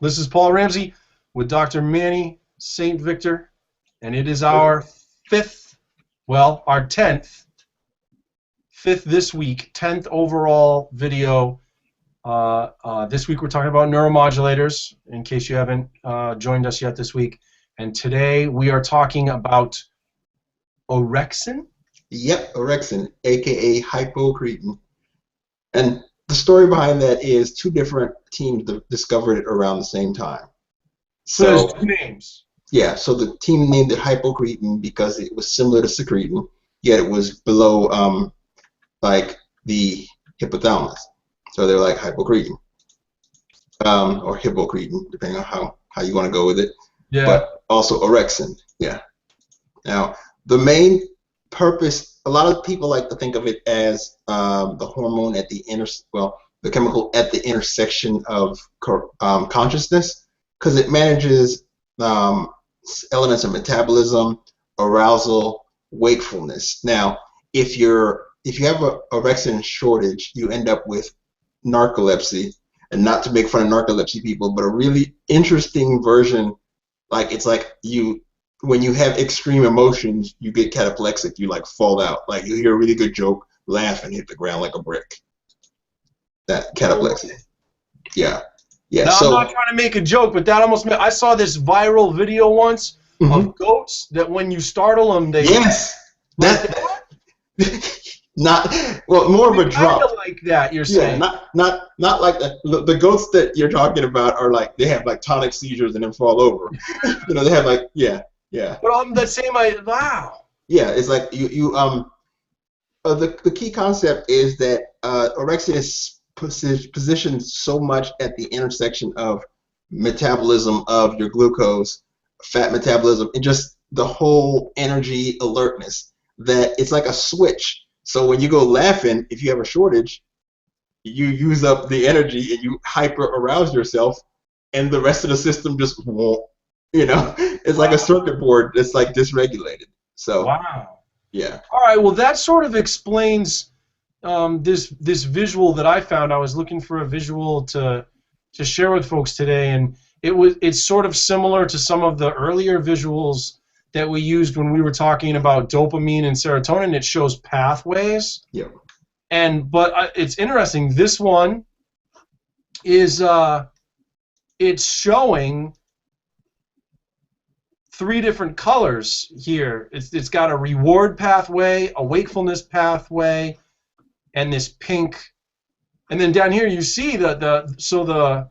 This is Paul Ramsay with Dr. Manny St. Victor, and it is our our 10th this week, 10th overall video. This week we're talking about neuromodulators, in case you haven't joined us yet this week. And today we are talking about Orexin. Yep, Orexin, aka hypocretin. And the story behind that is two different teams discovered it around the same time. So there's two names. Yeah, so the team named it hypocretin because it was similar to secretin, yet it was below like the hypothalamus. So they're like hypocretin. Or hippocretin, depending on how you want to go with it. Yeah. But also Orexin. Yeah. Now, the main purpose, a lot of people like to think of it as the hormone at the the chemical at the intersection of consciousness, because it manages elements of metabolism, arousal, wakefulness. Now, if you have a orexin shortage, you end up with narcolepsy, and not to make fun of narcolepsy people, but a really interesting version. Like, it's like when you have extreme emotions, you get cataplexic. You like fall out. Like, you hear a really good joke, laugh, and hit the ground like a brick. That cataplexy. Yeah. Yeah. Now, so I'm not trying to make a joke, but that almost I saw this viral video once of goats that when you startle them, they more of a drop. Kind of like that, you're saying? Not like the goats that you're talking about are like, they have like tonic seizures and then fall over. They have like But on the same, wow. Yeah, it's like the key concept is that orexin is positioned so much at the intersection of metabolism of your glucose, fat metabolism, and just the whole energy alertness, that it's like a switch. So when you go laughing, if you have a shortage, you use up the energy and you hyper arouse yourself, and the rest of the system just won't. It's like a circuit board that's like dysregulated. So wow. Yeah. All right. Well, that sort of explains this visual that I found. I was looking for a visual to share with folks today, and it's sort of similar to some of the earlier visuals that we used when we were talking about dopamine and serotonin. It shows pathways. Yeah. But it's interesting. This one is it's showing three different colors here. It's got a reward pathway, a wakefulness pathway, and this pink. And then down here you see the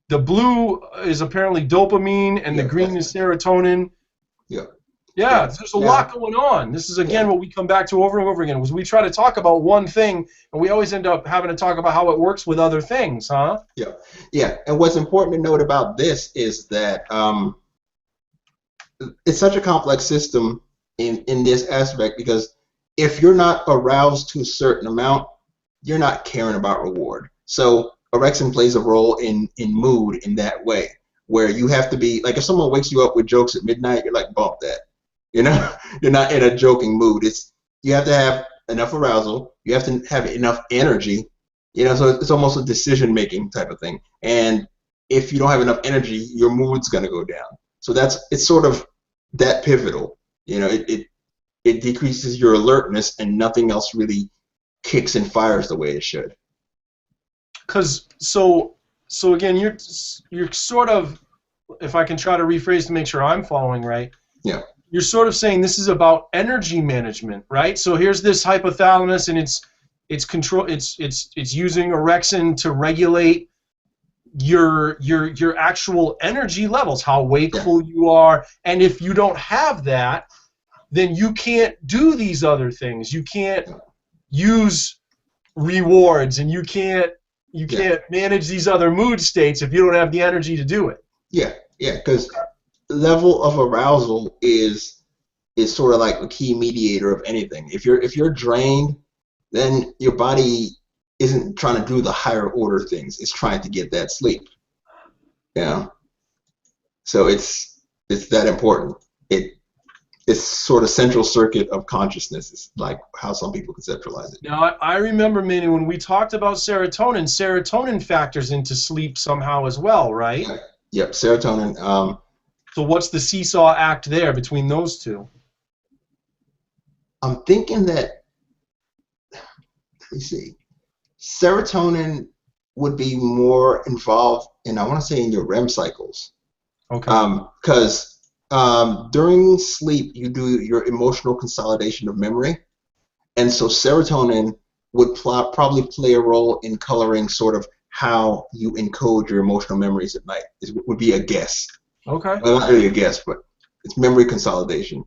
blue is apparently dopamine, and the green is serotonin. Yeah, there's a lot going on. This is, again, what we come back to over and over again, was we try to talk about one thing, and we always end up having to talk about how it works with other things, huh? Yeah. And what's important to note about this is that it's such a complex system in this aspect, because if you're not aroused to a certain amount, you're not caring about reward. So orexin plays a role in mood in that way, where you have to be, like, if someone wakes you up with jokes at midnight, you're like, bump that. You're not in a joking mood. You have to have enough arousal. You have to have enough energy. So it's almost a decision-making type of thing. And if you don't have enough energy, your mood's going to go down. So it's sort of that pivotal. It decreases your alertness, and nothing else really kicks and fires the way it should. So again, you're sort of, if I can try to rephrase to make sure I'm following right. Yeah. You're sort of saying this is about energy management, right? So here's this hypothalamus, and it's using orexin to regulate your actual energy levels, how wakeful you are, and if you don't have that, then you can't do these other things. You can't use rewards, and you can't manage these other mood states if you don't have the energy to do it. Yeah, because level of arousal is sort of like the key mediator of anything. If you're drained, then your body isn't trying to do the higher order things. It's trying to get that sleep. So it's that important. it's sort of central circuit of consciousness. It's like how some people conceptualize it. Now, I remember, Manny, when we talked about serotonin, serotonin factors into sleep somehow as well, right? Yeah. Yep, serotonin. So what's the seesaw act there between those two? I'm thinking that, let me see, serotonin would be more involved in, I want to say, in your REM cycles. Okay. Because during sleep, you do your emotional consolidation of memory. And so serotonin would probably play a role in coloring sort of how you encode your emotional memories at night. It would be a guess. Okay. Well, not really a guess, but it's memory consolidation.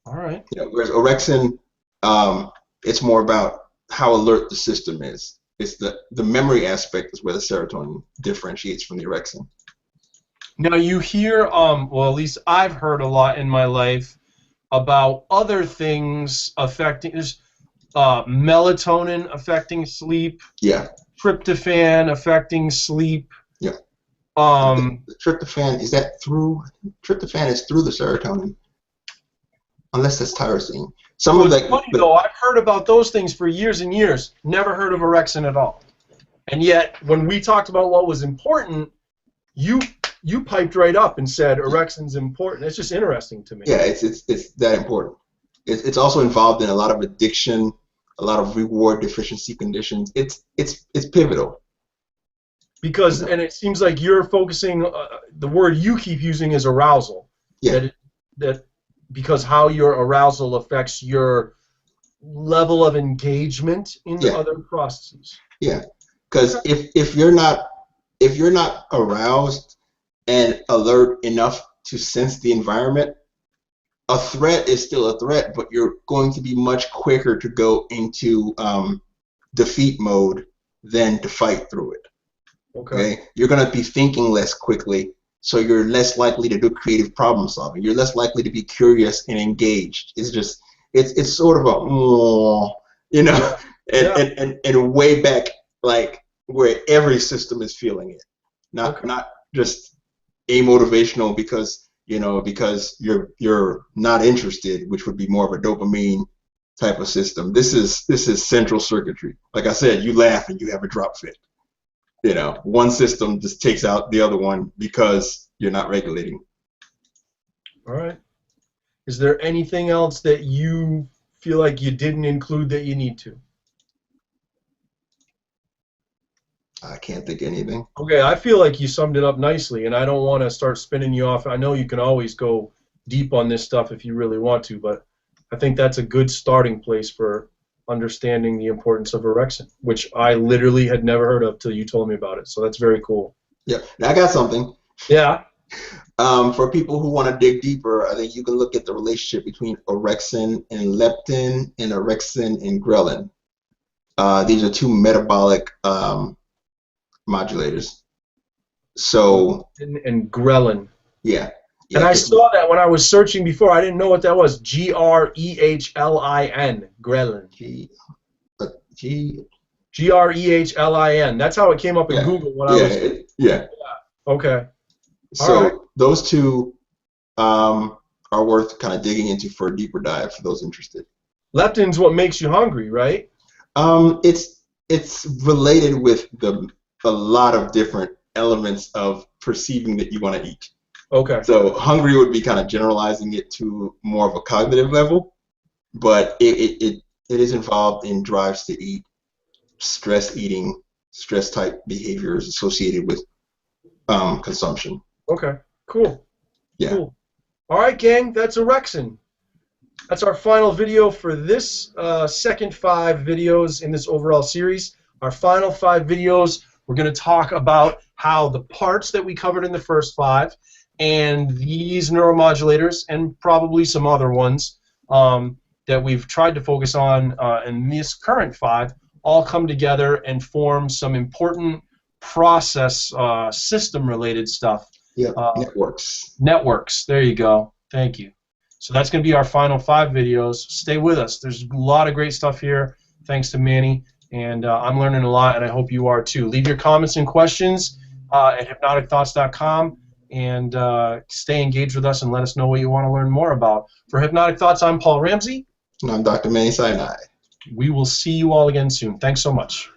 All right. You know, whereas orexin, it's more about how alert the system is. It's the memory aspect is where the serotonin differentiates from the orexin. Now you hear, well, at least I've heard a lot in my life about other things affecting, melatonin affecting sleep. Yeah. Tryptophan affecting sleep. Yeah. The tryptophan, is that through? Tryptophan is through the serotonin, unless that's tyrosine. Some of that. Funny though, I've heard about those things for years and years. Never heard of orexin at all. And yet, when we talked about what was important, you piped right up and said orexin's important. It's just interesting to me. Yeah, it's that important. It's also involved in a lot of addiction, a lot of reward deficiency conditions. It's pivotal. Because, and it seems like you're focusing, the word you keep using is arousal. Yeah. That because how your arousal affects your level of engagement in other processes. Yeah, because if you're not aroused and alert enough to sense the environment, a threat is still a threat, but you're going to be much quicker to go into defeat mode than to fight through it. Okay? You're going to be thinking less quickly, so you're less likely to do creative problem solving. You're less likely to be curious and engaged. It's just, it's sort of a, you know, and way back, like where every system is feeling it, not just amotivational because you're not interested, which would be more of a dopamine type of system. This is central circuitry. Like I said, you laugh and you have a drop fit. You know, one system just takes out the other one because you're not regulating. All right. Is there anything else that you feel like you didn't include that you need to? I can't think of anything. Okay, I feel like you summed it up nicely, and I don't want to start spinning you off. I know you can always go deep on this stuff if you really want to, but I think that's a good starting place for understanding the importance of orexin, which I literally had never heard of till you told me about it. So that's very cool. Yeah, now I got something. Yeah. For people who want to dig deeper, I think you can look at the relationship between orexin and leptin and orexin and ghrelin. These are two metabolic modulators. So and ghrelin. Yeah. And I saw that when I was searching before. I didn't know what that was. G-R-E-H-L-I-N. Ghrelin. G-R-E-H-L-I-N. That's how it came up in Google when I was. Yeah. Okay. So those two are worth kind of digging into for a deeper dive for those interested. Leptin's what makes you hungry, right? It's related with a lot of different elements of perceiving that you want to eat. Okay. So hungry would be kind of generalizing it to more of a cognitive level, but it is involved in drives to eat, stress eating, stress type behaviors associated with consumption. Okay. Cool. Yeah. Cool. All right, gang. That's orexin. That's our final video for this second 5 videos in this overall series. Our final 5 videos, we're going to talk about how the parts that we covered in the first 5 and these neuromodulators and probably some other ones that we've tried to focus on in this current 5 all come together and form some important process system-related stuff. Yeah, networks. Networks. There you go. Thank you. So that's going to be our final 5 videos. Stay with us. There's a lot of great stuff here, thanks to Manny, and I'm learning a lot, and I hope you are too. Leave your comments and questions at hypnoticthoughts.com. and stay engaged with us and let us know what you want to learn more about. For Hypnotic Thoughts, I'm Paul Ramsay. And I'm Dr. Manny Sinai. We will see you all again soon. Thanks so much.